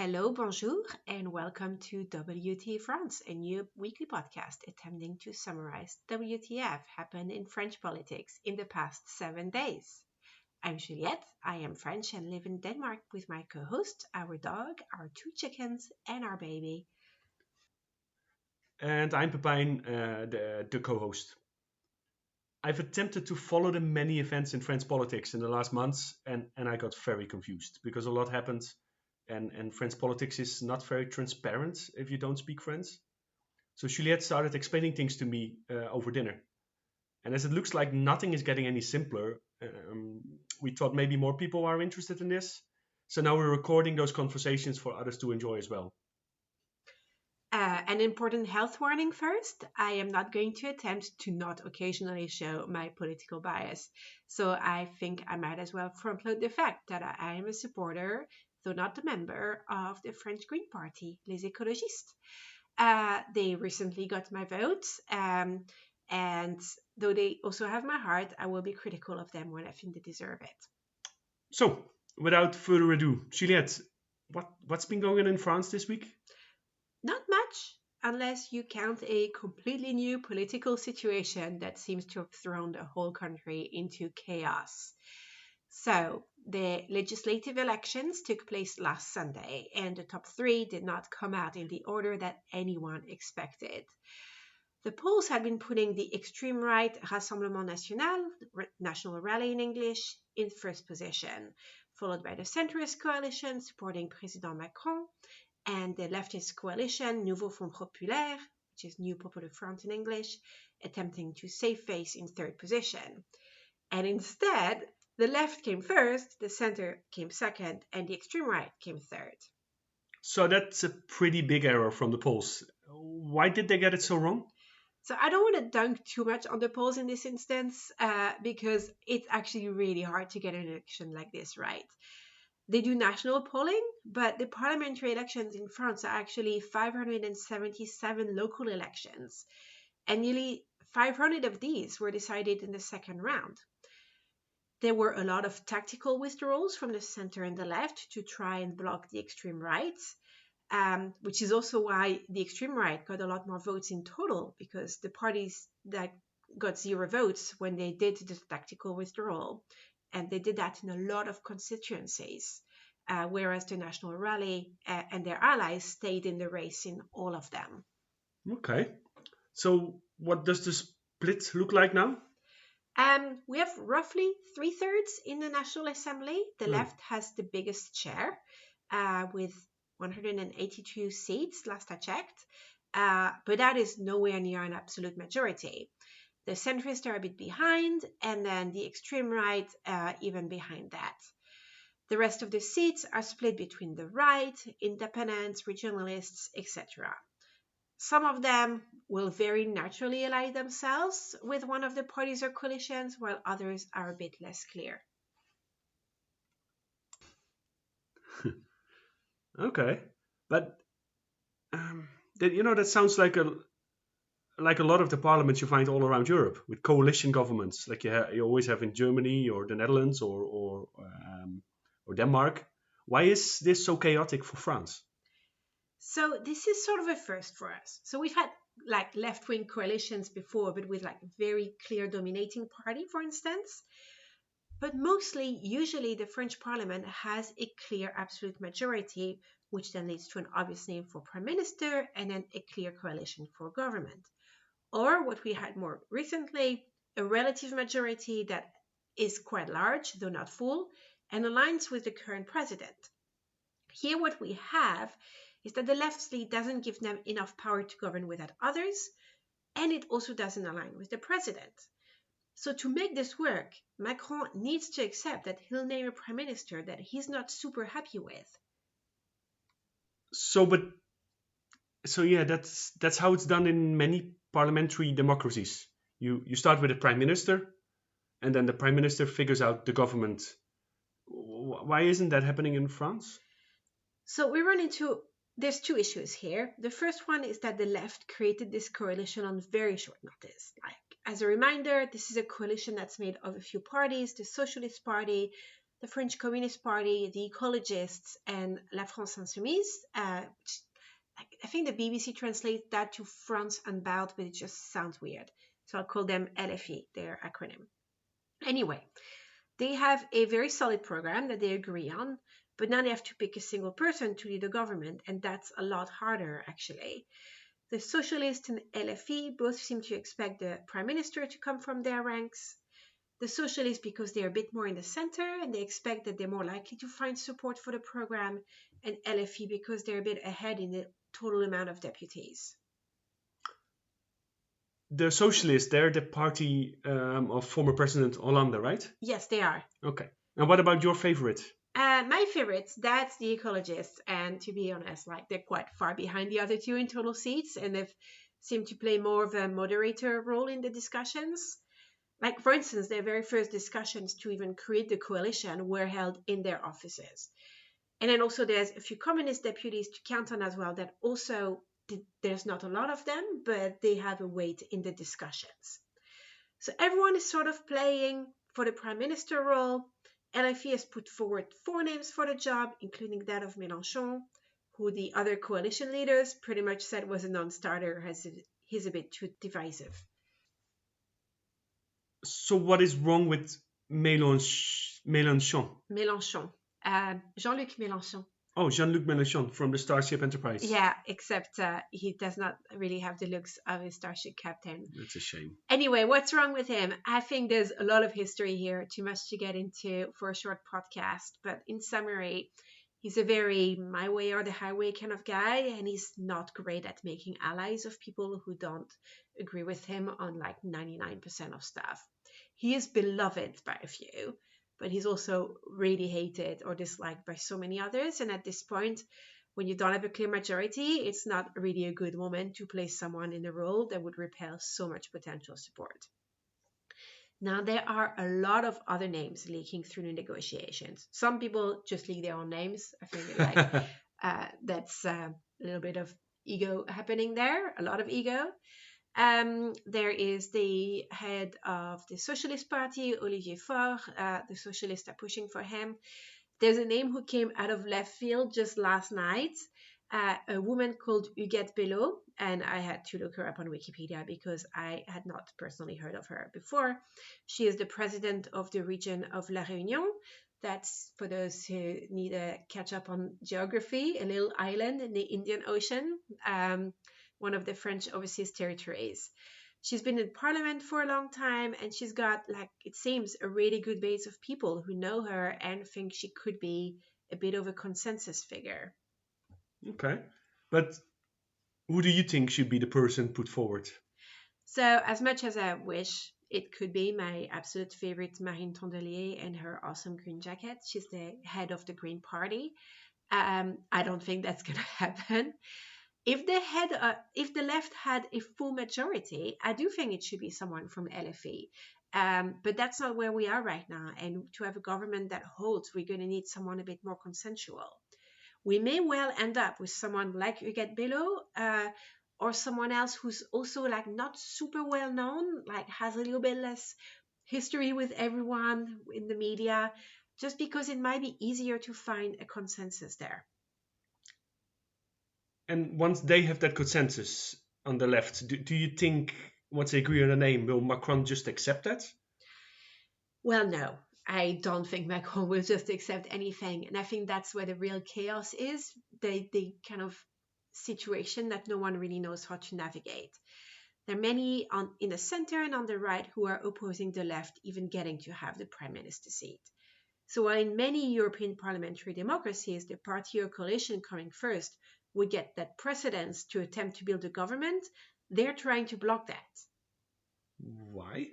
Hello, bonjour, and welcome to WT France, a new weekly podcast attempting to summarize WTF happened in French politics in the past 7 days. I'm Juliette, I am French and live in Denmark with my co-host, our dog, our 2 chickens, and our baby. And I'm Pepijn, the co-host. I've attempted to follow the many events in French politics in the last months, and I got very confused because a lot happened, and French politics is not very transparent if you don't speak French. So Juliette started explaining things to me over dinner. And as it looks like nothing is getting any simpler, we thought maybe more people are interested in this. So now we're recording those conversations for others to enjoy as well. An important health warning first. I am not going to attempt to not occasionally show my political bias. So I think I might as well front-load the fact that I am a supporter, though not a member, of the French Green Party, Les Écologistes. They recently got my vote, and though they also have my heart, I will be critical of them when I think they deserve it. So, without further ado, Juliette, what's been going on in France this week? Not much, unless you count a completely new political situation that seems to have thrown the whole country into chaos. So, the legislative elections took place last Sunday, and the top three did not come out in the order that anyone expected. The polls had been putting the extreme right Rassemblement National, National Rally in English, in first position, followed by the centrist coalition supporting President Macron, and the leftist coalition Nouveau Front Populaire, which is New Popular Front in English, attempting to save face in third position. And instead, the left came first, the center came second, and the extreme right came third. So that's a pretty big error from the polls. Why did they get it so wrong? So I don't want to dunk too much on the polls in this instance, because it's actually really hard to get an election like this right. They do national polling, but the parliamentary elections in France are actually 577 local elections, and nearly 500 of these were decided in the second round. There were a lot of tactical withdrawals from the center and the left to try and block the extreme right, which is also why the extreme right got a lot more votes in total, because the parties that got 0 votes when they did the tactical withdrawal, and they did that in a lot of constituencies, whereas the National Rally and their allies stayed in the race in all of them. Okay. So what does the split look like now? We have roughly 3/3 in the National Assembly. The left has the biggest share, with 182 seats, last I checked, but that is nowhere near an absolute majority. The centrists are a bit behind, and then the extreme right even behind that. The rest of the seats are split between the right, independents, regionalists, etc. Some of them will very naturally ally themselves with one of the parties or coalitions, while others are a bit less clear. Okay, but that sounds like a lot of the parliaments you find all around Europe with coalition governments, like you always have in Germany or the Netherlands or Denmark. Why is this so chaotic for France? So this is sort of a first for us. So we've had like left-wing coalitions before, but with like a very clear dominating party, for instance. But mostly, usually the French parliament has a clear absolute majority, which then leads to an obvious name for prime minister and then a clear coalition for government. Or what we had more recently, a relative majority that is quite large, though not full, and aligns with the current president. Here what we have is that the left's lead doesn't give them enough power to govern without others, and it also doesn't align with the president. So to make this work, Macron needs to accept that he'll name a prime minister that he's not super happy with. So yeah, that's how it's done in many parliamentary democracies. You start with a prime minister, and then the prime minister figures out the government. Why isn't that happening in France? So there's 2 issues here. The first one is that the left created this coalition on very short notice. Like, as a reminder, this is a coalition that's made of a few parties: the Socialist Party, the French Communist Party, the Ecologists, and La France Insoumise. I think the BBC translates that to France Unbowed, but it just sounds weird. So I'll call them LFI, their acronym. Anyway, they have a very solid program that they agree on, but now they have to pick a single person to lead the government, and that's a lot harder, actually. The Socialists and LFI both seem to expect the Prime Minister to come from their ranks. The Socialists because they're a bit more in the center and they expect that they're more likely to find support for the program, and LFI because they're a bit ahead in the total amount of deputies. The Socialists, they're the party of former President Hollande, right? Yes, they are. Okay. And what about your favorite? My favorites, that's the Ecologists, and to be honest, like they're quite far behind the other two in total seats, and they've seemed to play more of a moderator role in the discussions. Like, for instance, their very first discussions to even create the coalition were held in their offices. And then also there's a few communist deputies to count on as well that also, there's not a lot of them, but they have a weight in the discussions. So everyone is sort of playing for the prime minister role. LFI has put forward 4 names for the job, including that of Mélenchon, who the other coalition leaders pretty much said was a non-starter, as he's a bit too divisive. So what is wrong with Mélenchon? Mélenchon. Jean-Luc Mélenchon. Oh, Jean-Luc Mélenchon from the Starship Enterprise. Yeah, except he does not really have the looks of a starship captain. That's a shame. Anyway, what's wrong with him? I think there's a lot of history here, too much to get into for a short podcast. But in summary, he's a very my way or the highway kind of guy, and he's not great at making allies of people who don't agree with him on like 99% of stuff. He is beloved by a few, but he's also really hated or disliked by so many others. And at this point, when you don't have a clear majority, it's not really a good moment to place someone in a role that would repel so much potential support. Now, there are a lot of other names leaking through the negotiations. Some people just leak their own names. I think that's a little bit of ego happening there, a lot of ego. There is the head of the Socialist Party, Olivier Faure. The Socialists are pushing for him. There's a name who came out of left field just last night, a woman called Juliette Belot, and I had to look her up on Wikipedia because I had not personally heard of her before. She is the president of the region of La Réunion. That's, for those who need a catch up on geography, a little island in the Indian Ocean, one of the French overseas territories. She's been in parliament for a long time, and she's got, like, it seems, a really good base of people who know her and think she could be a bit of a consensus figure. Okay. But who do you think should be the person put forward? So, as much as I wish it could be my absolute favorite Marine Tondelier and her awesome green jacket, she's the head of the Green Party. I don't think that's going to happen. If the left had a full majority, I do think it should be someone from LFI. But that's not where we are right now. And to have a government that holds, we're going to need someone a bit more consensual. We may well end up with someone like Juliette Belot, or someone else who's also like not super well known, like has a little bit less history with everyone in the media, just because it might be easier to find a consensus there. And once they have that consensus on the left, do you think, once they agree on a name, will Macron just accept that? Well, no. I don't think Macron will just accept anything. And I think that's where the real chaos is, the kind of situation that no one really knows how to navigate. There are many in the center and on the right who are opposing the left even getting to have the prime minister seat. So while in many European parliamentary democracies, the party or coalition coming first would get that precedence to attempt to build a government, they're trying to block that. Why?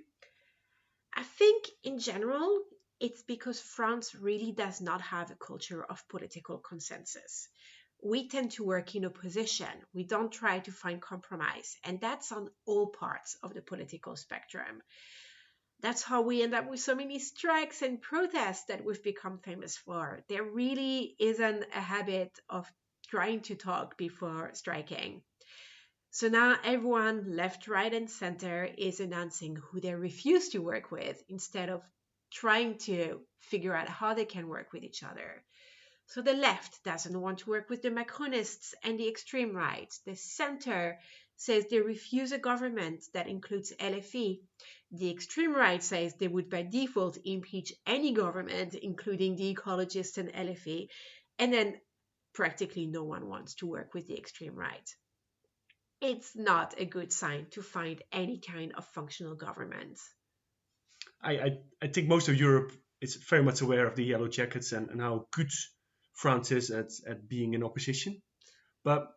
I think in general, it's because France really does not have a culture of political consensus. We tend to work in opposition. We don't try to find compromise. And that's on all parts of the political spectrum. That's how we end up with so many strikes and protests that we've become famous for. There really isn't a habit of trying to talk before striking. So now everyone, left, right, and center, is announcing who they refuse to work with instead of trying to figure out how they can work with each other. So the left doesn't want to work with the Macronists and the extreme right. The center says they refuse a government that includes LFE. The extreme right says they would by default impeach any government, including the ecologists and LFE. And then practically no one wants to work with the extreme right. It's not a good sign to find any kind of functional government. I think most of Europe is very much aware of the Yellow Jackets and how good France is at being in opposition. But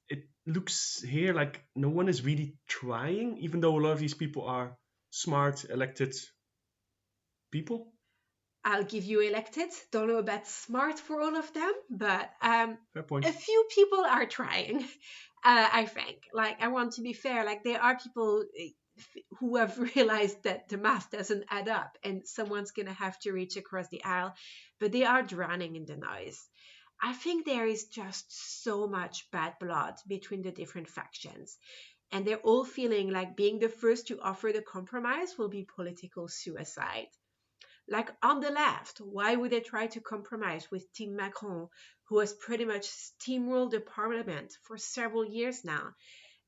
it looks here like no one is really trying, even though a lot of these people are smart, elected people. I'll give you elected. Don't know about smart for all of them, but Fair point. a few people are trying. I think. Like, I want to be fair. Like, there are people who have realized that the math doesn't add up, and someone's gonna have to reach across the aisle, but they are drowning in the noise. I think there is just so much bad blood between the different factions, and they're all feeling like being the first to offer the compromise will be political suicide. Like on the left, why would they try to compromise with Team Macron, who has pretty much steamrolled the parliament for several years now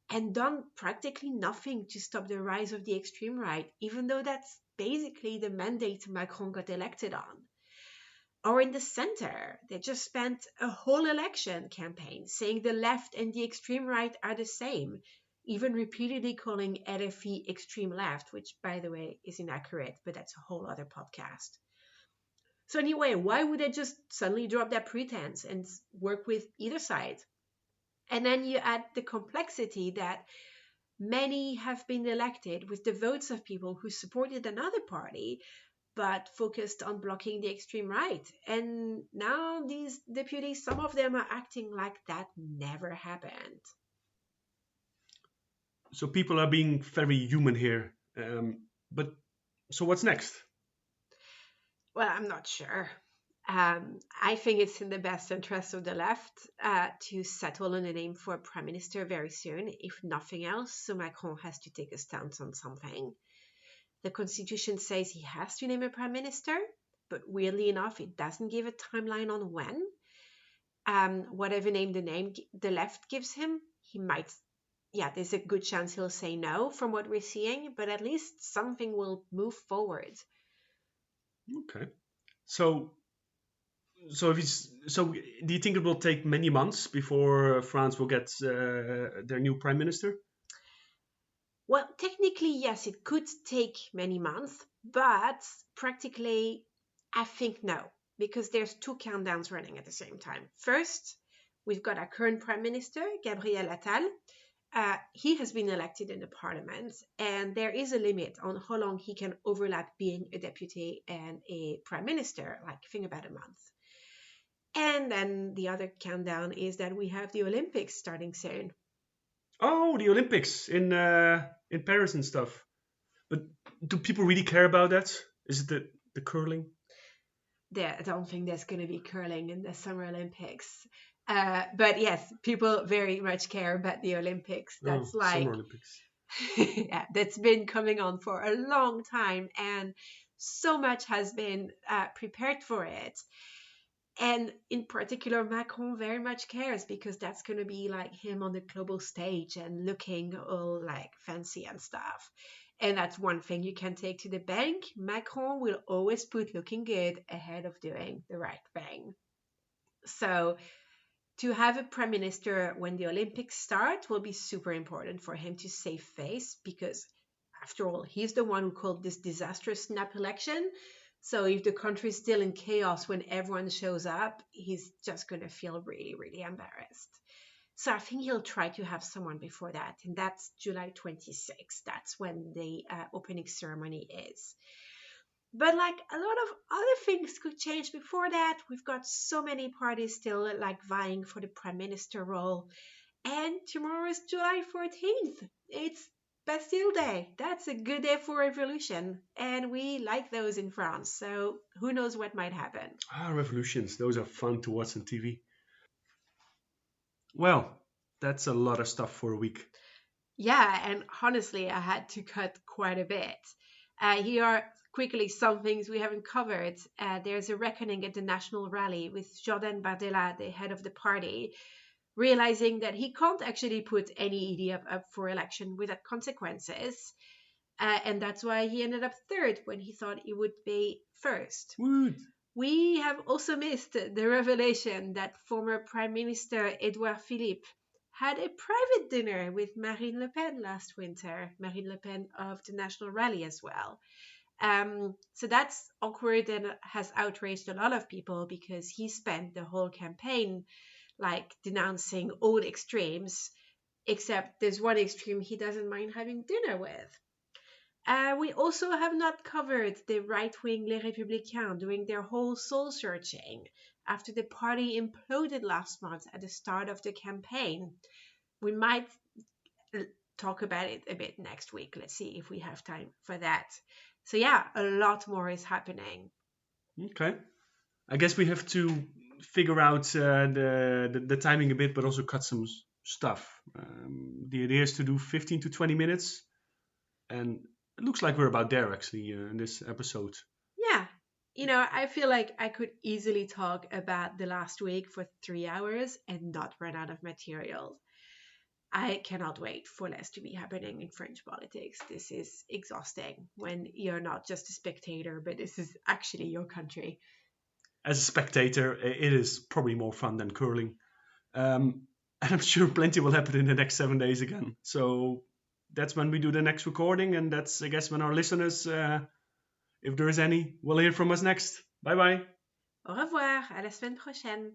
and done practically nothing to stop the rise of the extreme right, even though that's basically the mandate Macron got elected on? Or in the center, they just spent a whole election campaign saying the left and the extreme right are the same, even repeatedly calling LFE extreme left, which, by the way, is inaccurate, but that's a whole other podcast. So anyway, why would they just suddenly drop that pretense and work with either side? And then you add the complexity that many have been elected with the votes of people who supported another party but focused on blocking the extreme right. And now these deputies, some of them are acting like that never happened. So people are being very human here. But so what's next? Well, I'm not sure. I think it's in the best interest of the left to settle on a name for a prime minister very soon, if nothing else. So Macron has to take a stance on something. The constitution says he has to name a prime minister, but weirdly enough, it doesn't give a timeline on when. Whatever name the left gives him, he might, there's a good chance he'll say no from what we're seeing, but at least something will move forward. Okay. So do you think it will take many months before France will get their new prime minister? Well, technically, yes, it could take many months, but practically, I think no, because there's two countdowns running at the same time. First, we've got our current prime minister, Gabriel Attal. He has been elected in the parliament, and there is a limit on how long he can overlap being a deputy and a prime minister, like think about a month. And then the other countdown is that we have the Olympics starting soon. Oh, the Olympics in Paris and stuff. But do people really care about that? Is it the curling? I don't think there's going to be curling in the Summer Olympics. But yes, people very much care about the Olympics. That's Summer Olympics. Yeah, that's been coming on for a long time, and so much has been prepared for it. And in particular, Macron very much cares because that's going to be like him on the global stage and looking all like fancy and stuff. And that's one thing you can take to the bank. Macron will always put looking good ahead of doing the right thing. So to have a prime minister when the Olympics start will be super important for him to save face because, after all, he's the one who called this disastrous snap election. So if the country is still in chaos when everyone shows up, he's just going to feel really, really embarrassed. So I think he'll try to have someone before that, and that's July 26th. That's when the opening ceremony is. But like a lot of other things could change before that. We've got so many parties still like vying for the prime minister role. And tomorrow is July 14th. It's Bastille Day. That's a good day for revolution. And we like those in France. So who knows what might happen. Revolutions. Those are fun to watch on TV. Well, that's a lot of stuff for a week. Yeah, and honestly, I had to cut quite a bit. Here are quickly some things we haven't covered. There's a reckoning at the national rally with Jordan Bardella, the head of the party, realizing that he can't actually put any EDF up for election without consequences. And that's why he ended up third when he thought he would be first. Woot. We have also missed the revelation that former Prime Minister Edouard Philippe had a private dinner with Marine Le Pen last winter, Marine Le Pen of the National Rally as well. So that's awkward and has outraged a lot of people because he spent the whole campaign like denouncing all extremes, except there's one extreme he doesn't mind having dinner with. We also have not covered the right-wing Les Républicains doing their whole soul-searching after the party imploded last month at the start of the campaign. We might talk about it a bit next week. Let's see if we have time for that. So yeah, a lot more is happening. Okay. I guess we have to figure out the timing a bit, but also cut some stuff. The idea is to do 15 to 20 minutes. And it looks like we're about there, actually, in this episode. Yeah. I feel like I could easily talk about the last week for 3 hours and not run out of material. I cannot wait for less to be happening in French politics. This is exhausting when you're not just a spectator, but this is actually your country. As a spectator, it is probably more fun than curling. And I'm sure plenty will happen in the next 7 days again. So that's when we do the next recording. And that's, I guess, when our listeners, if there is any, will hear from us next. Bye-bye. Au revoir, à la semaine prochaine.